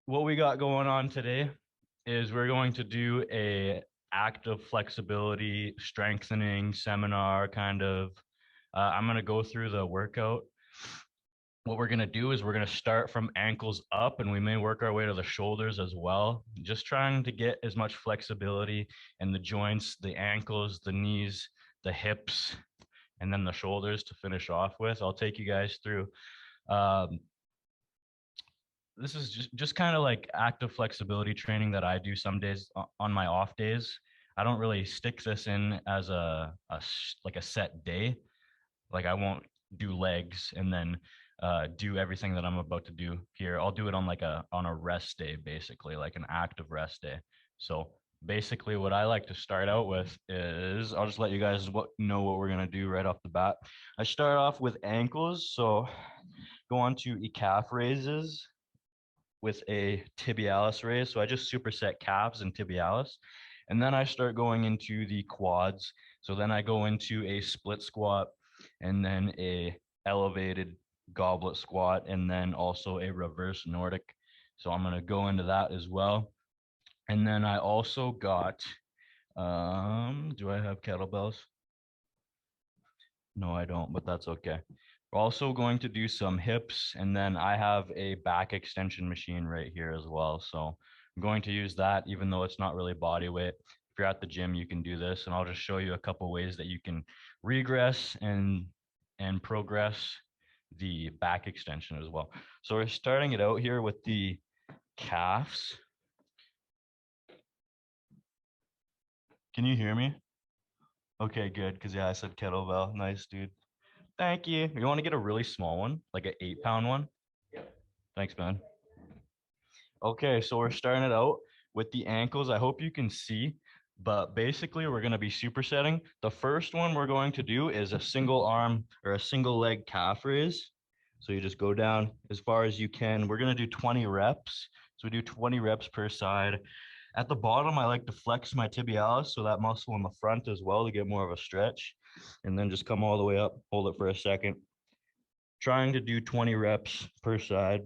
what we got going on today is we're going to do a active flexibility strengthening seminar kind of. I'm going to go through the workout. What we're going to do is we're going to start from ankles up and we may work our way to the shoulders as well, just trying to get as much flexibility in the joints, the ankles, the knees, the hips, and then the shoulders to finish off with. I'll take you guys through. um, this is just kind of like active flexibility training that I do some days on my off days. I don't really stick this in as like a set day. Like I won't do legs and then do everything that I'm about to do here. I'll do it on like a rest day, basically, like an active rest day. So basically, what I like to start out with is I'll just let you guys know what we're gonna do right off the bat. I start off with ankles, so go on to calf raises with a tibialis raise. So I just superset calves and tibialis. And then I start going into the quads. So then I go into a split squat and then a elevated goblet squat and then also a reverse Nordic. So I'm going to go into that as well. And then I also got, do I have kettlebells? No, I don't, but that's okay. We're also going to do some hips, and then I have a back extension machine right here as well. So I'm going to use that, even though it's not really body weight. If you're at the gym, you can do this, and I'll just show you a couple ways that you can regress and progress the back extension as well. So we're starting it out here with the calves. Can you hear me? Okay, good. Because yeah, I said kettlebell. Nice, dude. Thank you. You want to get a really small one, like an 8 pound one? Thanks, man. Okay, so we're starting it out with the ankles. I hope you can see, but basically we're going to be supersetting. The first one we're going to do is a single arm or a single leg calf raise. So you just go down as far as you can. We're going to do 20 reps. So we do 20 reps per side. At the bottom, I like to flex my tibialis, so that muscle in the front as well to get more of a stretch. And then just come all the way up, hold it for a second. Trying to do 20 reps per side.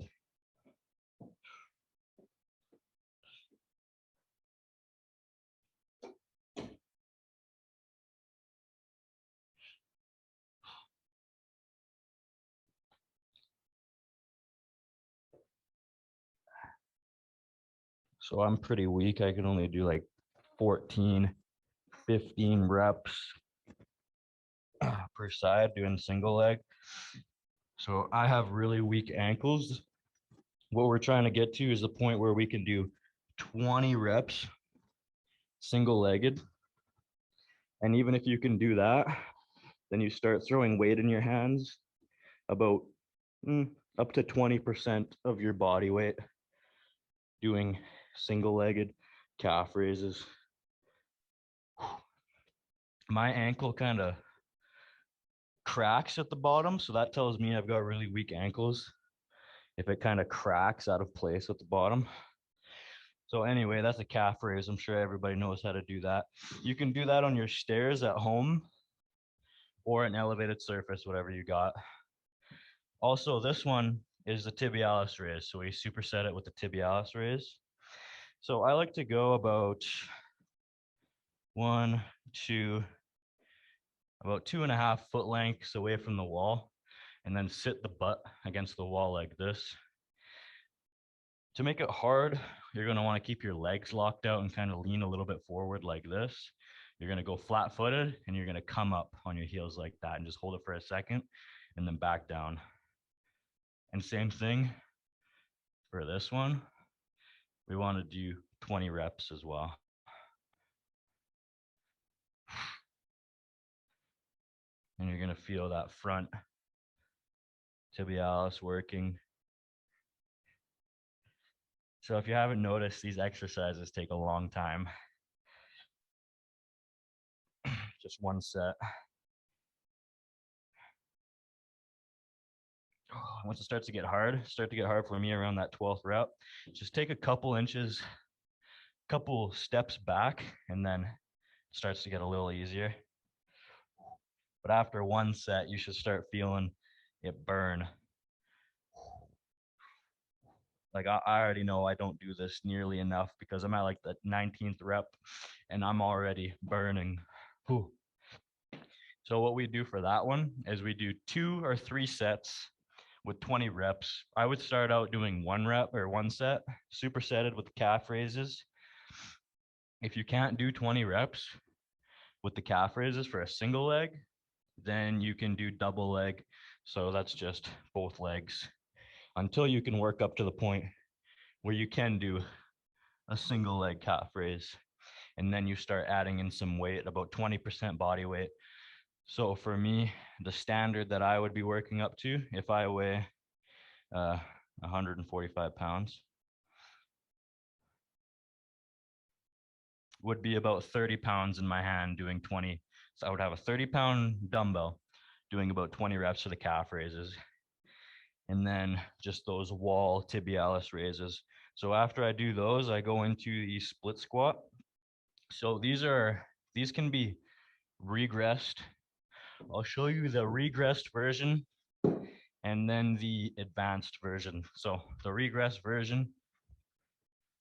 So I'm pretty weak. I can only do like 14, 15 reps per side doing single leg. So I have really weak ankles. What we're trying to get to is the point where we can do 20 reps single legged. And even if you can do that, then you start throwing weight in your hands, about up to 20% of your body weight, doing single legged calf raises. My ankle kind of cracks at the bottom, so that tells me I've got really weak ankles if it kind of cracks out of place at the bottom. So anyway, that's a calf raise. I'm sure everybody knows how to do that. You can do that on your stairs at home or an elevated surface, whatever you got. Also, this one is the tibialis raise. So we superset it with the tibialis raise. So I like to go about one, two, about 2.5 foot lengths away from the wall, and then sit the butt against the wall like this. To make it hard, you're going to want to keep your legs locked out and kind of lean a little bit forward like this. You're going to go flat footed and you're going to come up on your heels like that and just hold it for a second and then back down. And same thing for this one. We want to do 20 reps as well. And you're going to feel that front tibialis working. So if you haven't noticed, these exercises take a long time. Just one set. Once it starts to get hard, for me around that 12th rep. Just take a couple inches, couple steps back, and then it starts to get a little easier. But after one set, you should start feeling it burn. Like I already know I don't do this nearly enough because I'm at like the 19th rep and I'm already burning. Whew. So what we do for that one is we do 2 or 3 sets with 20 reps. I would start out doing 1 rep or 1 set, supersetted with the calf raises. If you can't do 20 reps with the calf raises for a single leg, then you can do double leg. So that's just both legs until you can work up to the point where you can do a single leg calf raise. And then you start adding in some weight, about 20% body weight. So for me, the standard that I would be working up to if I weigh 145 pounds would be about 30 pounds in my hand doing 20. So I would have a 30-pound dumbbell doing about 20 reps of the calf raises. And then just those wall tibialis raises. So after I do those, I go into the split squat. So these can be regressed. I'll show you the regressed version and then the advanced version. So the regressed version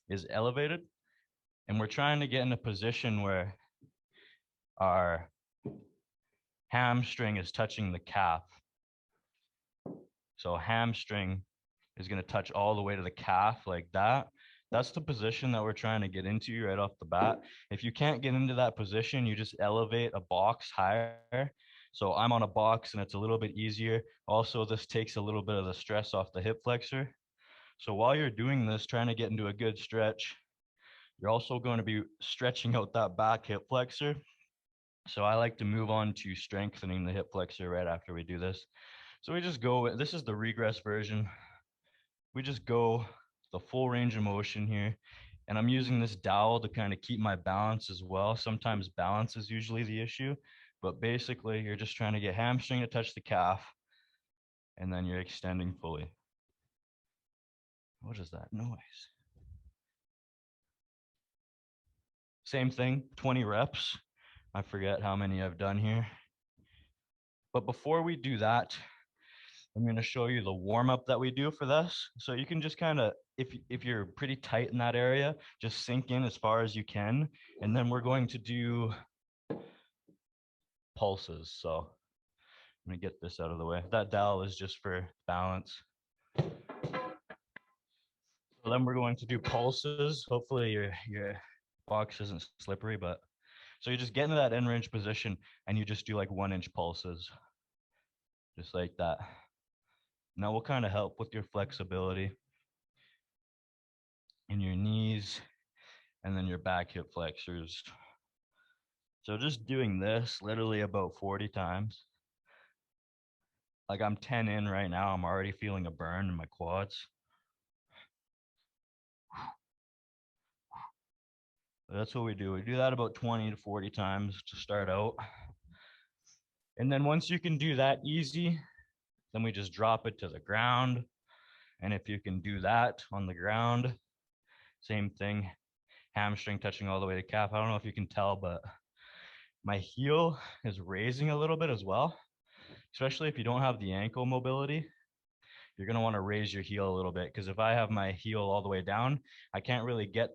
is elevated, and we're trying to get in a position where our hamstring is touching the calf. So hamstring is going to touch all the way to the calf like that. That's the position that we're trying to get into right off the bat. If you can't get into that position, you just elevate a box higher. So I'm on a box and it's a little bit easier. Also, this takes a little bit of the stress off the hip flexor. So while you're doing this, trying to get into a good stretch, you're also going to be stretching out that back hip flexor. So I like to move on to strengthening the hip flexor right after we do this. So we just go, this is the regress version. We just go the full range of motion here. And I'm using this dowel to kind of keep my balance as well. Sometimes balance is usually the issue, but basically you're just trying to get hamstring to touch the calf and then you're extending fully. What is that noise? Same thing, 20 reps. I forget how many I've done here. But before we do that, I'm going to show you the warm up that we do for this. So you can just kind of, if you're pretty tight in that area, just sink in as far as you can. And then we're going to do pulses. So I'm going to get this out of the way. That dowel is just for balance. So then we're going to do pulses. Hopefully your box isn't slippery, but so you just get into that end range position and you just do like 1-inch pulses, just like that. Now we'll kind of help with your flexibility in your knees and then your back hip flexors. So just doing this literally about 40 times. Like I'm 10 in right now, I'm already feeling a burn in my quads. That's what we do. We do that about 20 to 40 times to start out. And then once you can do that easy, then we just drop it to the ground. And if you can do that on the ground, same thing, hamstring touching all the way to calf. I don't know if you can tell, but my heel is raising a little bit as well, especially if you don't have the ankle mobility. You're going to want to raise your heel a little bit because if I have my heel all the way down, I can't really get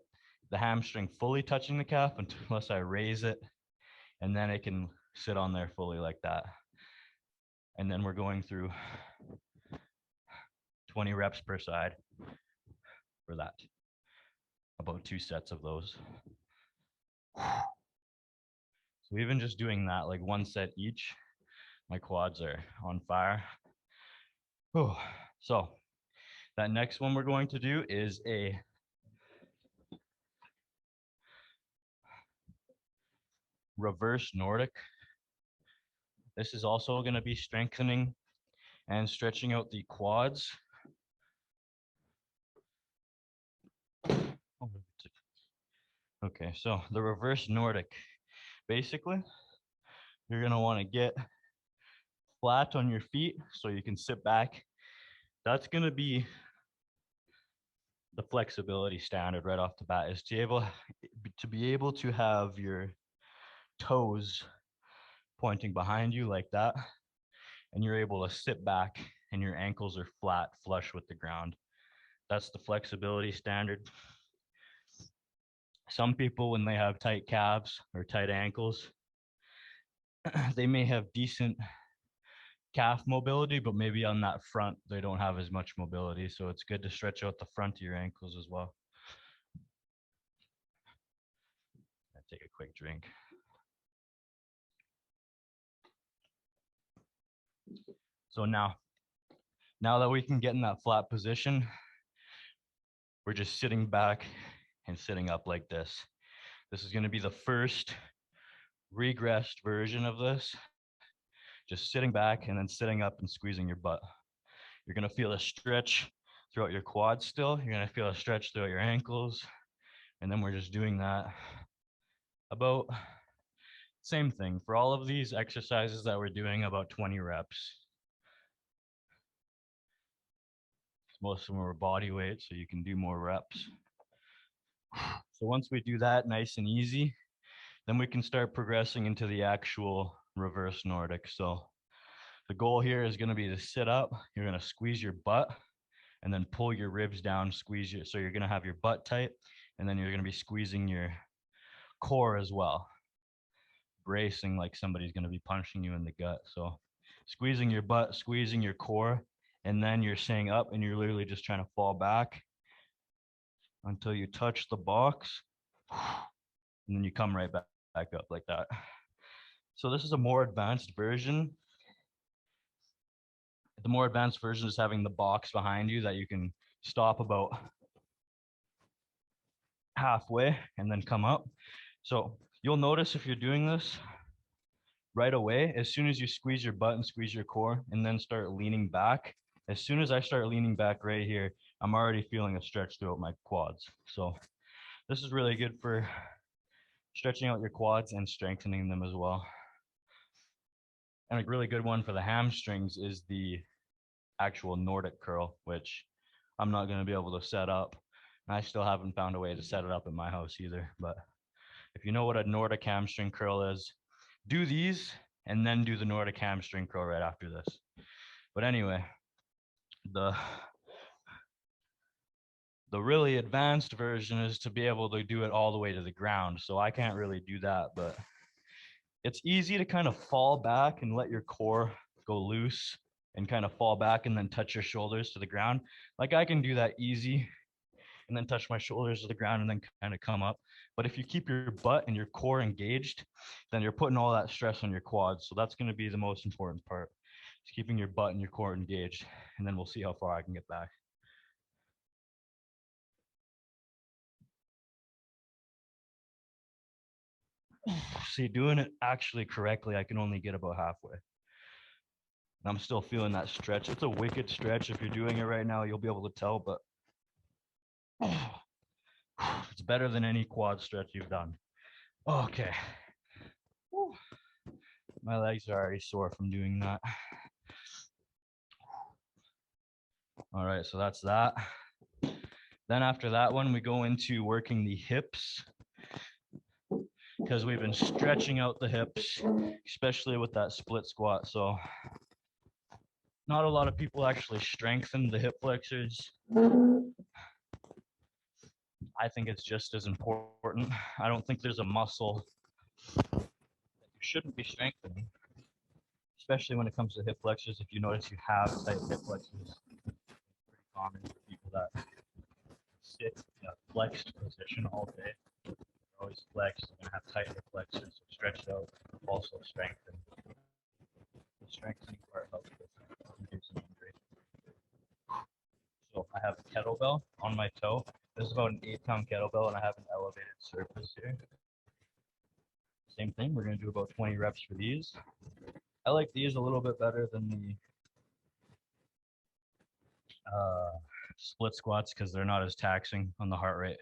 the hamstring fully touching the calf unless I raise it, and then it can sit on there fully like that. And then we're going through 20 reps per side for that, about 2 sets of those. So even just doing that, like 1 set each, my quads are on fire. Whew. So that next one we're going to do is a reverse Nordic. This is also going to be strengthening and stretching out the quads. Okay, so the reverse Nordic. Basically, you're going to want to get flat on your feet so you can sit back. That's going to be the flexibility standard right off the bat, is to be able to have your toes pointing behind you like that, and you're able to sit back and your ankles are flat, flush with the ground. That's the flexibility standard. Some people, when they have tight calves or tight ankles, they may have decent calf mobility, but maybe on that front, they don't have as much mobility. So it's good to stretch out the front of your ankles as well. I take a quick drink. So now that we can get in that flat position, we're just sitting back and sitting up like this. This is going to be the first regressed version of this. Just sitting back and then sitting up and squeezing your butt. You're going to feel a stretch throughout your quads still. You're going to feel a stretch throughout your ankles. And then we're just doing that about same thing for all of these exercises that we're doing, about 20 reps. Most of them are body weight, so you can do more reps. So once we do that nice and easy, then we can start progressing into the actual reverse Nordic. So the goal here is going to be to sit up. You're going to squeeze your butt and then pull your ribs down, squeeze your, so you're going to have your butt tight, and then you're going to be squeezing your core as well, bracing like somebody's going to be punching you in the gut. So squeezing your butt, squeezing your core, and then you're staying up and you're literally just trying to fall back until you touch the box, and then you come right back up like that. So this is a more advanced version. The more advanced version is having the box behind you that you can stop about halfway and then come up. So you'll notice if you're doing this right away, as soon as you squeeze your butt and squeeze your core and then start leaning back, as soon as I start leaning back right here, I'm already feeling a stretch throughout my quads. So this is really good for stretching out your quads and strengthening them as well. And a really good one for the hamstrings is the actual Nordic curl, which I'm not going to be able to set up. I still haven't found a way to set it up in my house either. But if you know what a Nordic hamstring curl is, do these and then do the Nordic hamstring curl right after this. But anyway, the really advanced version is to be able to do it all the way to the ground. So I can't really do that, but it's easy to kind of fall back and let your core go loose and kind of fall back and then touch your shoulders to the ground. Like I can do that easy and then touch my shoulders to the ground and then kind of come up. But if you keep your butt and your core engaged, then you're putting all that stress on your quads. So that's going to be the most important part, is keeping your butt and your core engaged. And then we'll see how far I can get back. See, doing it actually correctly, I can only get about halfway. And I'm still feeling that stretch. It's a wicked stretch. If you're doing it right now, you'll be able to tell, but it's better than any quad stretch you've done. Okay. My legs are already sore from doing that. All right, so that's that. Then after that one, we go into working the hips, because we've been stretching out the hips, especially with that split squat. So not a lot of people actually strengthen the hip flexors. I think it's just as important. I don't think there's a muscle that you shouldn't be strengthening, especially when it comes to hip flexors. If you notice you have tight hip flexors, it's pretty common for people that sit in a flexed position all day. They're always flexed, they're gonna have tight hip flexors, so stretch it out, also strengthen. The strengthening part helps with reducing injury. So I have a kettlebell on my toe. This is about an 8-pound kettlebell, and I have an elevated surface here. Same thing, we're gonna do about 20 reps for these. I like these a little bit better than the split squats because they're not as taxing on the heart rate.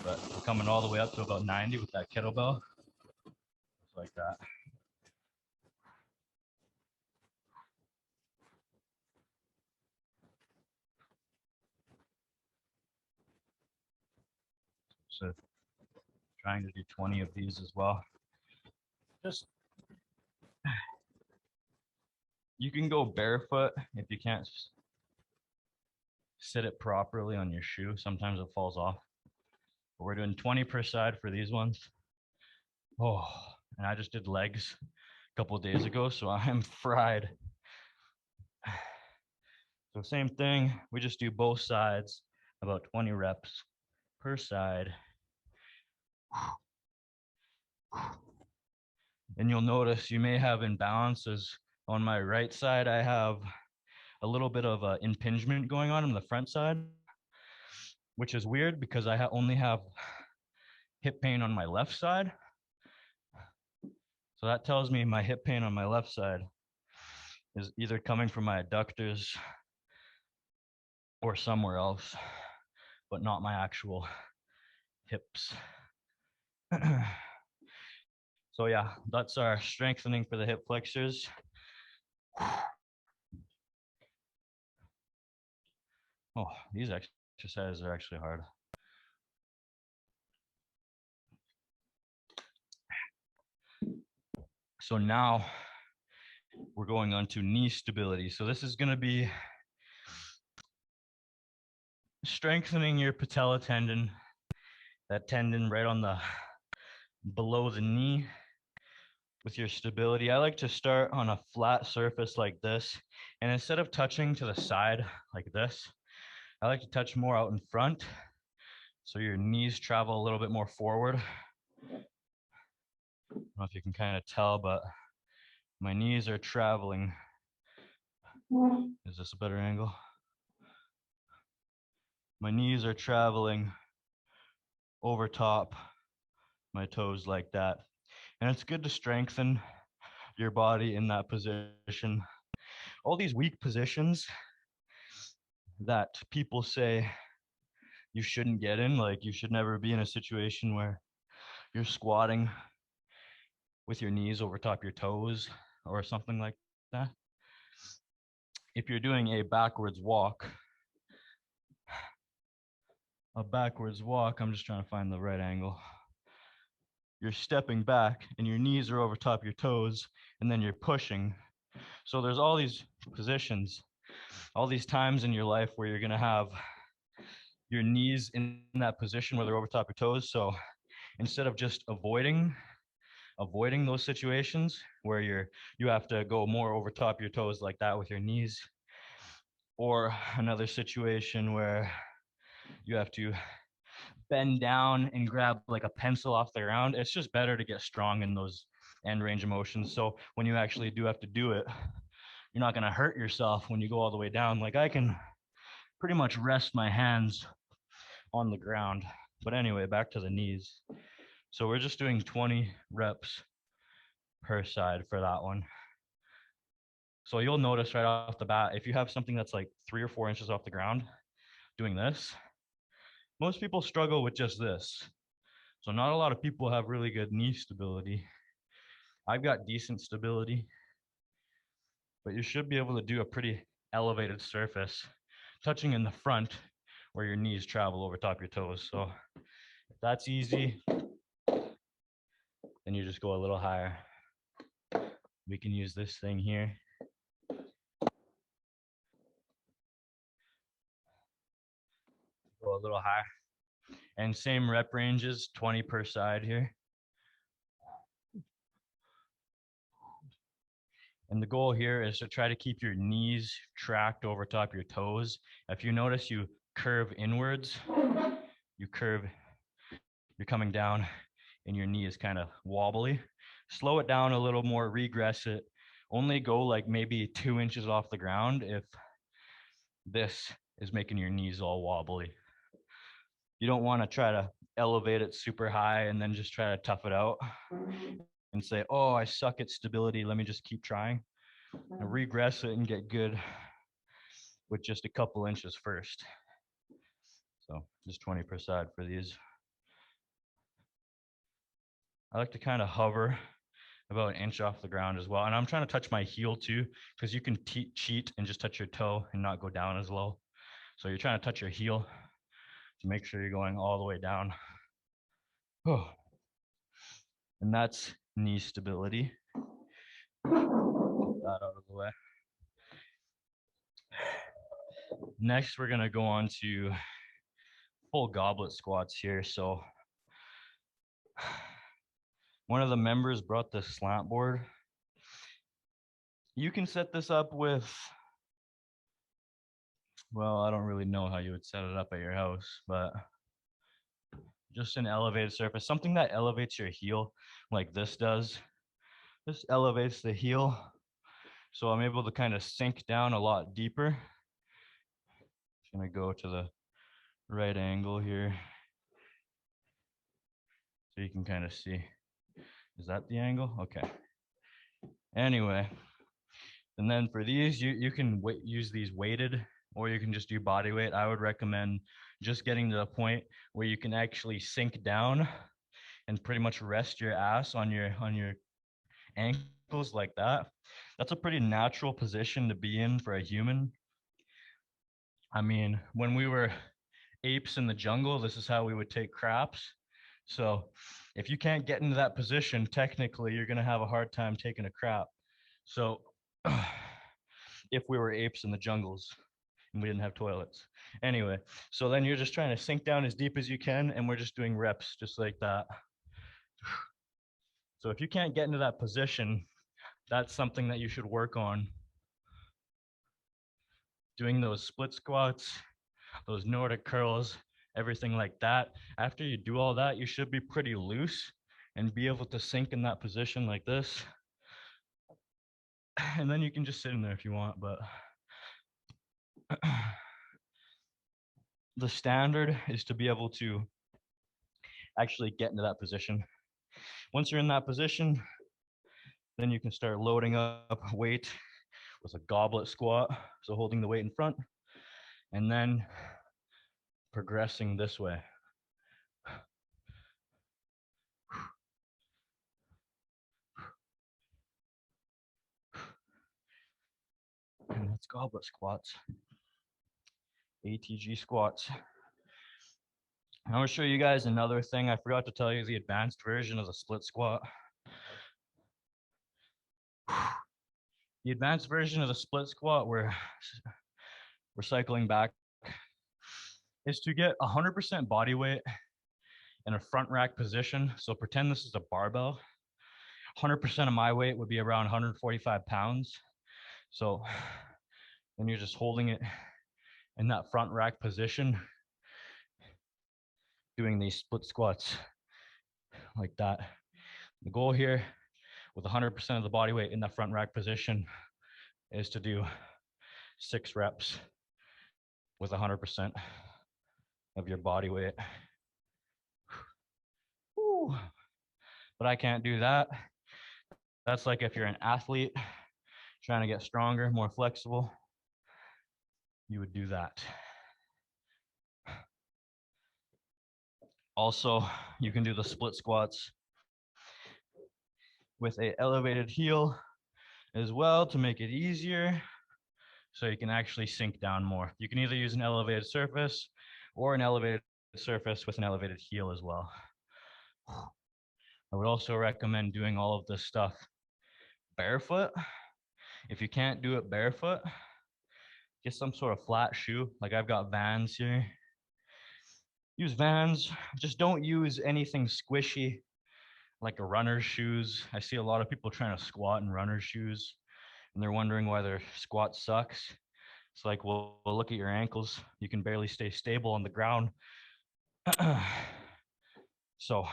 But we're coming all the way up to about 90 with that kettlebell, just like that. So trying to do 20 of these as well. Just, you can go barefoot if you can't sit it properly on your shoe. Sometimes it falls off. But we're doing 20 per side for these ones. Oh, and I just did legs a couple of days ago, so I'm fried. So same thing, we just do both sides, about 20 reps per side. And you'll notice you may have imbalances. On my right side, I have a little bit of impingement going on the front side, which is weird because I only have hip pain on my left side. So that tells me my hip pain on my left side is either coming from my adductors or somewhere else, but not my actual hips. So yeah, that's our strengthening for the hip flexors. Oh, these exercises are actually hard. So now we're going on to knee stability. So this is going to be strengthening your patella tendon, that tendon right on the below the knee with your stability. I like to start on a flat surface like this. And instead of touching to the side like this, I like to touch more out in front. So your knees travel a little bit more forward. I don't know if you can kind of tell, but my knees are traveling. Is this a better angle? My knees are traveling over top my toes like that. And it's good to strengthen your body in that position. All these weak positions that people say you shouldn't get in, like you should never be in a situation where you're squatting with your knees over top your toes or something like that. If you're doing a backwards walk, I'm just trying to find the right angle. You're stepping back and your knees are over top your toes and then you're pushing. So there's all these positions, all these times in your life where you're going to have your knees in that position where they're over top your toes. So instead of just avoiding those situations where you have to go more over top your toes like that with your knees, or another situation where you have to bend down and grab like a pencil off the ground, it's just better to get strong in those end range of motions. So when you actually do have to do it, you're not going to hurt yourself when you go all the way down. Like I can pretty much rest my hands on the ground. But anyway, back to the knees. So we're just doing 20 reps per side for that one. So you'll notice right off the bat, if you have something that's like 3 or 4 inches off the ground doing this, most people struggle with just this. So not a lot of people have really good knee stability. I've got decent stability, but you should be able to do a pretty elevated surface, touching in the front where your knees travel over top your toes. So if that's easy, then you just go a little higher. We can use this thing here. Go a little higher. And same rep ranges, 20 per side here. And the goal here is to try to keep your knees tracked over top your toes. If you notice you curve inwards, you're coming down and your knee is kind of wobbly. Slow it down a little more, regress it. Only go like maybe 2 inches off the ground if this is making your knees all wobbly. You don't want to try to elevate it super high and then just try to tough it out and say, oh, I suck at stability. Let me just keep trying. And regress it and get good with just a couple inches first. So just 20 per side for these. I like to kind of hover about an inch off the ground as well. And I'm trying to touch my heel too, because you can cheat and just touch your toe and not go down as low. So you're trying to touch your heel to make sure you're going all the way down. Oh. And that's knee stability. Get that out of the way. Next, we're gonna go on to full goblet squats here. So one of the members brought this slant board. You can set this up with, well, I don't really know how you would set it up at your house, but just an elevated surface, something that elevates your heel like this does. This elevates the heel. So I'm able to kind of sink down a lot deeper. Just gonna go to the right angle here. So you can kind of see. Is that the angle? Okay. Anyway, and then for these, you can use these weighted, or you can just do body weight. I would recommend just getting to the point where you can actually sink down and pretty much rest your ass on your ankles like that. That's a pretty natural position to be in for a human. I mean, when we were apes in the jungle, this is how we would take craps. So if you can't get into that position, technically you're going to have a hard time taking a crap. So if we were apes in the jungles and we didn't have toilets. Anyway, so then you're just trying to sink down as deep as you can, and we're just doing reps just like that. So if you can't get into that position, that's something that you should work on. Doing those split squats, those Nordic curls, everything like that. After you do all that, you should be pretty loose and be able to sink in that position like this. And then you can just sit in there if you want, but the standard is to be able to actually get into that position. Once you're in that position, then you can start loading up weight with a goblet squat, so holding the weight in front, and then progressing this way. And that's goblet squats, ATG squats. I'm gonna show you guys another thing. I forgot to tell you the advanced version of the split squat. The advanced version of the split squat, we're cycling back, is to get 100% body weight in a front rack position. So pretend this is a barbell. 100% of my weight would be around 145 pounds. So then you're just holding it in that front rack position, doing these split squats like that. The goal here with 100% of the body weight in that front rack position is to do 6 reps with 100% of your body weight. Whew. But I can't do that. That's like if you're an athlete trying to get stronger, more flexible, you would do that. Also, you can do the split squats with an elevated heel as well to make it easier, so you can actually sink down more. You can either use an elevated surface or an elevated surface with an elevated heel as well. I would also recommend doing all of this stuff barefoot. If you can't do it barefoot, get some sort of flat shoe. Like I've got Vans here. Use Vans. Just don't use anything squishy like a runner's shoes. I see a lot of people trying to squat in runner's shoes, and they're wondering why their squat sucks. It's like, well, look at your ankles. You can barely stay stable on the ground. So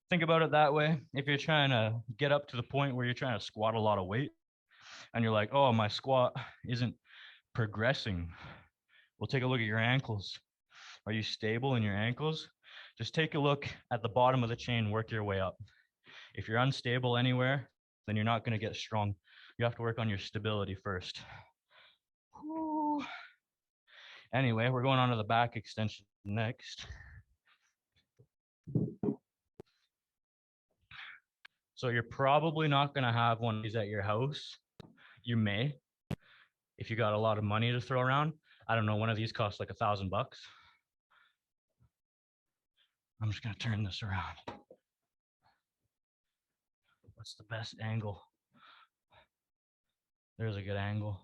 think about it that way. If you're trying to get up to the point where you're trying to squat a lot of weight and you're like, oh, my squat isn't progressing, well, take a look at your ankles. Are you stable in your ankles? Just take a look at the bottom of the chain, work your way up. If you're unstable anywhere, then you're not going to get strong. You have to work on your stability first. Whew. Anyway, we're going on to the back extension next. So you're probably not going to have one of these at your house. You may, if you got a lot of money to throw around. I don't know, one of these costs like $1,000. I'm just going to turn this around. What's the best angle? There's a good angle.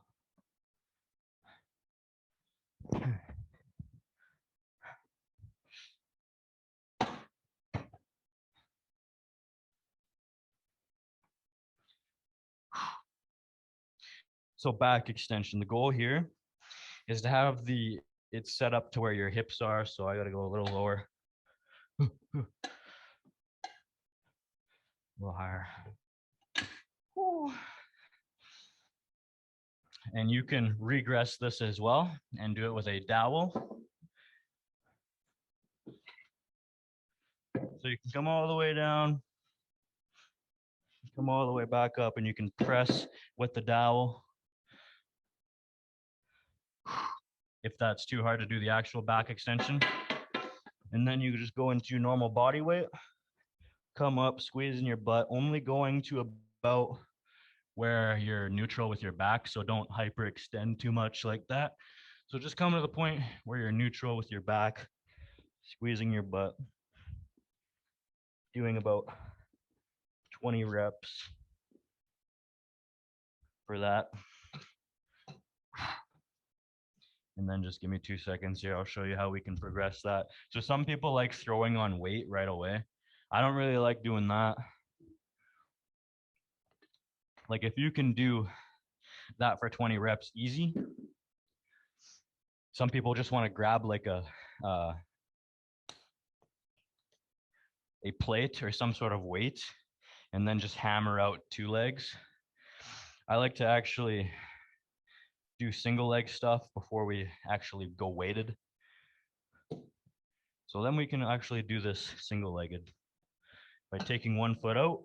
So back extension, the goal here is to have it's set up to where your hips are. So I got to go a little lower, a little higher. And you can regress this as well and do it with a dowel. So you can come all the way down, come all the way back up, and you can press with the dowel. If that's too hard to do the actual back extension. And then you just go into normal body weight, come up, squeezing your butt, only going to about where you're neutral with your back. So don't hyperextend too much like that. So just come to the point where you're neutral with your back, squeezing your butt, doing about 20 reps for that. And then just give me 2 seconds here. I'll show you how we can progress that. So some people like throwing on weight right away. I don't really like doing that. Like if you can do that for 20 reps easy. Some people just want to grab like a plate or some sort of weight and then just hammer out 2 legs. I like to actually do single leg stuff before we actually go weighted. So then we can actually do this single legged by taking one foot out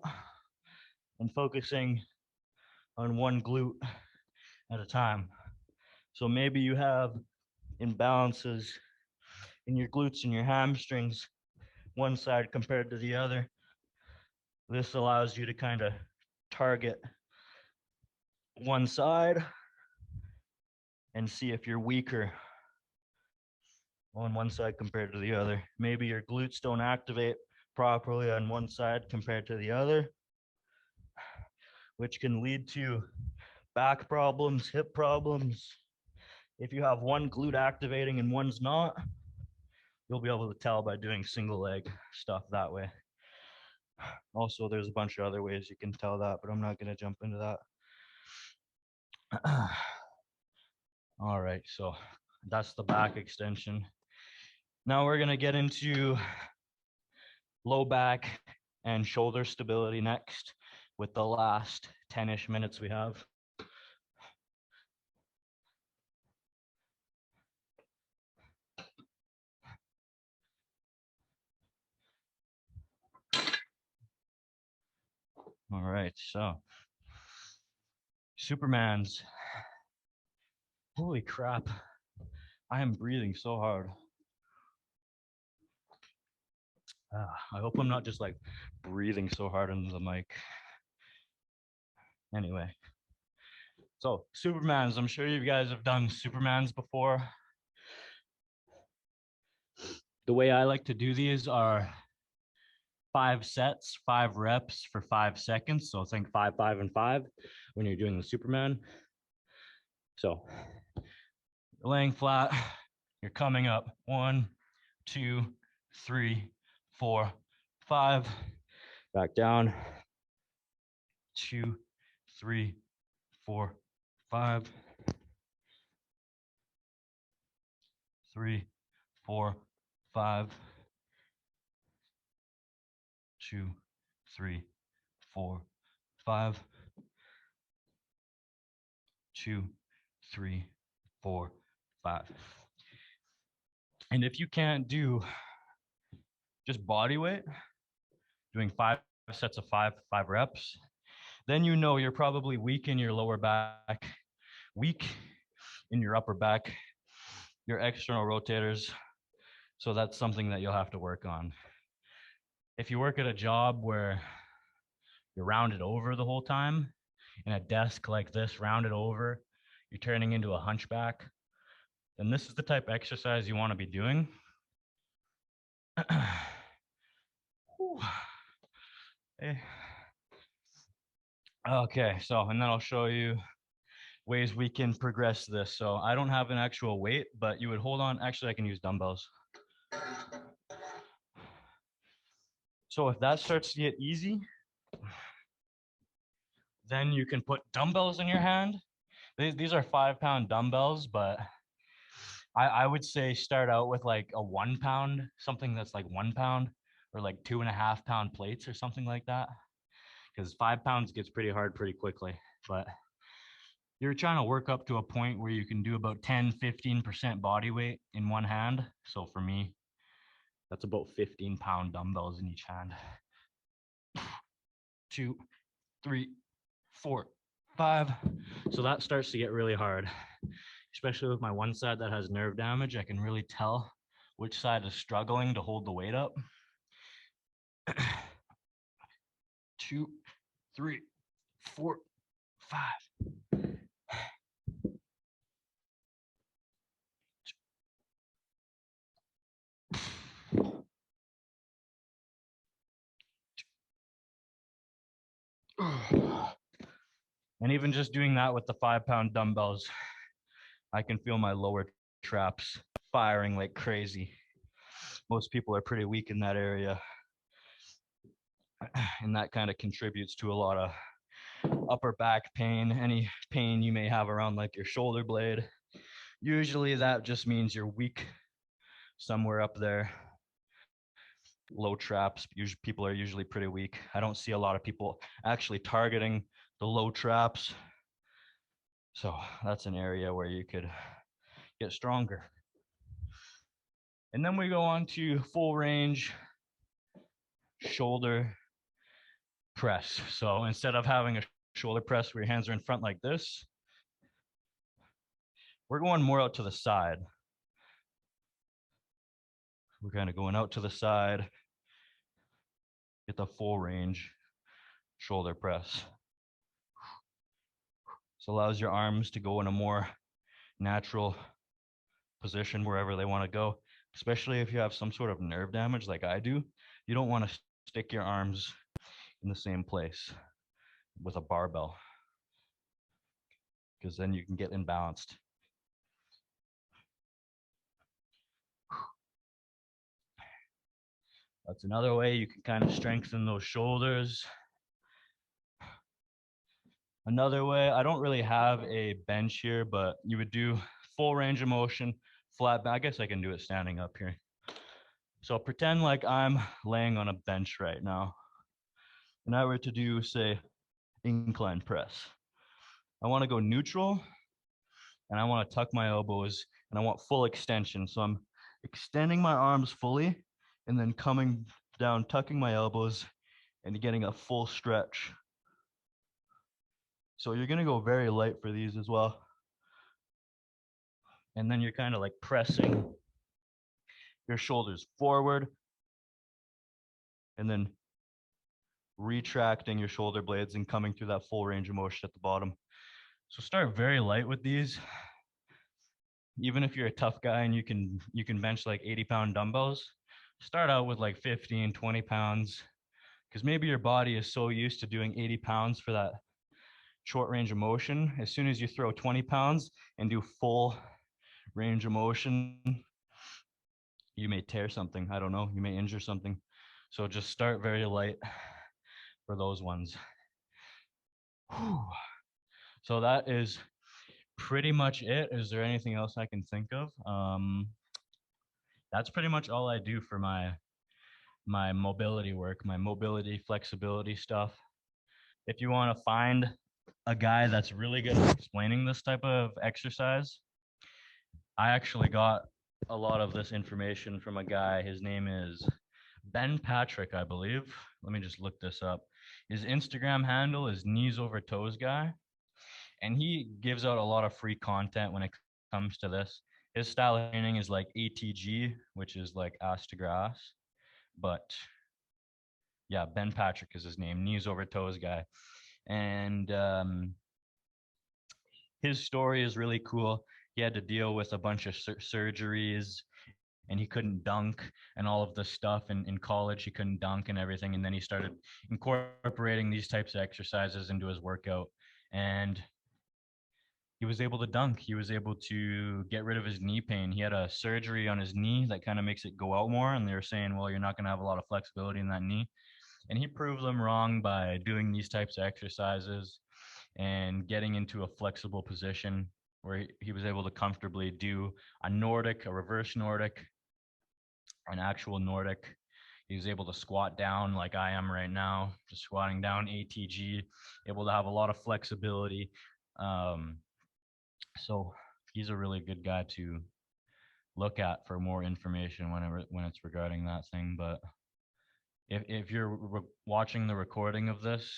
and focusing on one glute at a time. So maybe you have imbalances in your glutes and your hamstrings, one side compared to the other. This allows you to kind of target one side and see if you're weaker on one side compared to the other. Maybe your glutes don't activate properly on one side compared to the other, which can lead to back problems, hip problems. If you have one glute activating and one's not, you'll be able to tell by doing single leg stuff that way. Also, there's a bunch of other ways you can tell that, but I'm not going to jump into that. All right, so that's the back extension. Now we're going to get into low back and shoulder stability next with the last 10-ish minutes we have. All right, so Superman's. Holy crap. I am breathing so hard. I hope I'm not just like breathing so hard into the mic. Anyway, so Supermans, I'm sure you guys have done Supermans before. The way I like to do these are 5 sets, 5 reps for 5 seconds. So think 5, 5, and 5 when you're doing the Superman. So you're laying flat, you're coming up 1, 2, 3, 4, 5, back down 2, 3, 4, 5, 3, 4, 5, 2, 3, 4, 5, 2, 3, 4, 5. And if you can't do just body weight, doing 5 sets of 5 reps, then you know you're probably weak in your lower back, weak in your upper back, your external rotators. So that's something that you'll have to work on. If you work at a job where you're rounded over the whole time, in a desk like this, rounded over, you're turning into a hunchback, then this is the type of exercise you want to be doing. Okay, so, and then I'll show you ways we can progress this. So I don't have an actual weight, but you would hold on. Actually, I can use dumbbells. So if that starts to get easy, then you can put dumbbells in your hand. These are 5 pound dumbbells, but I would say start out with like a 1 pound, something that's like 1 pound, or like 2.5 pound plates or something like that. Because 5 pounds gets pretty hard pretty quickly. But you're trying to work up to a point where you can do about 10-15% body weight in one hand. So for me, that's about 15-pound dumbbells in each hand. 2, 3, 4, 5. So that starts to get really hard, especially with my one side that has nerve damage. I can really tell which side is struggling to hold the weight up. 2, 3, 4, 5. And even just doing that with the 5 pound dumbbells, I can feel my lower traps firing like crazy. Most people are pretty weak in that area. And that kind of contributes to a lot of upper back pain, any pain you may have around like your shoulder blade. Usually that just means you're weak somewhere up there. Low traps, usually people are usually pretty weak. I don't see a lot of people actually targeting the low traps. So that's an area where you could get stronger. And then we go on to full range shoulder press. So instead of having a shoulder press where your hands are in front like this, we're going more out to the side. We're kind of going out to the side, get the full range shoulder press. This allows your arms to go in a more natural position wherever they want to go, especially if you have some sort of nerve damage like I do. You don't want to stick your arms in the same place with a barbell because then you can get imbalanced. That's another way you can kind of strengthen those shoulders. Another way, I don't really have a bench here, but you would do full range of motion, flat back. I guess I can do it standing up here. So pretend like I'm laying on a bench right now. And I were to do, say, incline press. I want to go neutral and I want to tuck my elbows and I want full extension. So I'm extending my arms fully and then coming down, tucking my elbows and getting a full stretch. So you're going to go very light for these as well. And then you're kind of like pressing your shoulders forward and then retracting your shoulder blades and coming through that full range of motion at the bottom. So start very light with these. Even if you're a tough guy and you can bench like 80-pound dumbbells, start out with like 15, 20 pounds, because maybe your body is so used to doing 80 pounds for that short range of motion. As soon as you throw 20 pounds and do full range of motion, you may tear something. I don't know. You may injure something. So just start very light for those ones. Whew. So that is pretty much it. Is there anything else I can think of? That's pretty much all I do for my mobility work, my mobility flexibility stuff. If you want to find a guy that's really good at explaining this type of exercise, I actually got a lot of this information from a guy. His name is Ben Patrick, I believe. Let me just look this up. His Instagram handle is knees over toes guy, and he gives out a lot of free content when it comes to this. His style of training is like ATG, which is like ass to grass, but yeah, Ben Patrick is his name, knees over toes guy, and his story is really cool. He had to deal with a bunch of surgeries and he couldn't dunk and all of the stuff in college. He couldn't dunk and everything. And then he started incorporating these types of exercises into his workout. And he was able to dunk. He was able to get rid of his knee pain. He had a surgery on his knee that kind of makes it go out more. And they were saying, well, you're not going to have a lot of flexibility in that knee. And he proved them wrong by doing these types of exercises and getting into a flexible position where he was able to comfortably do a Nordic, a reverse Nordic, an actual Nordic. He was able to squat down like I am right now, just squatting down ATG, able to have a lot of flexibility. Um, so he's a really good guy to look at for more information whenever when it's regarding that thing. But if you're watching the recording of this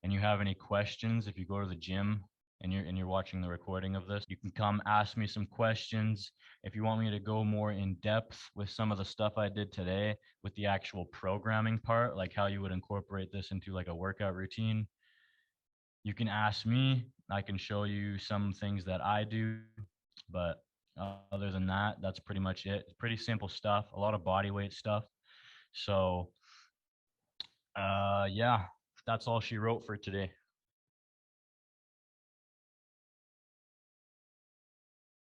and you have any questions, if you go to the gym and you're watching the recording of this, you can come ask me some questions. If you want me to go more in depth with some of the stuff I did today with the actual programming part, like how you would incorporate this into like a workout routine, you can ask me. I can show you some things that I do, but other than that, that's pretty much it. It's pretty simple stuff, a lot of body weight stuff. So, yeah, that's all she wrote for today.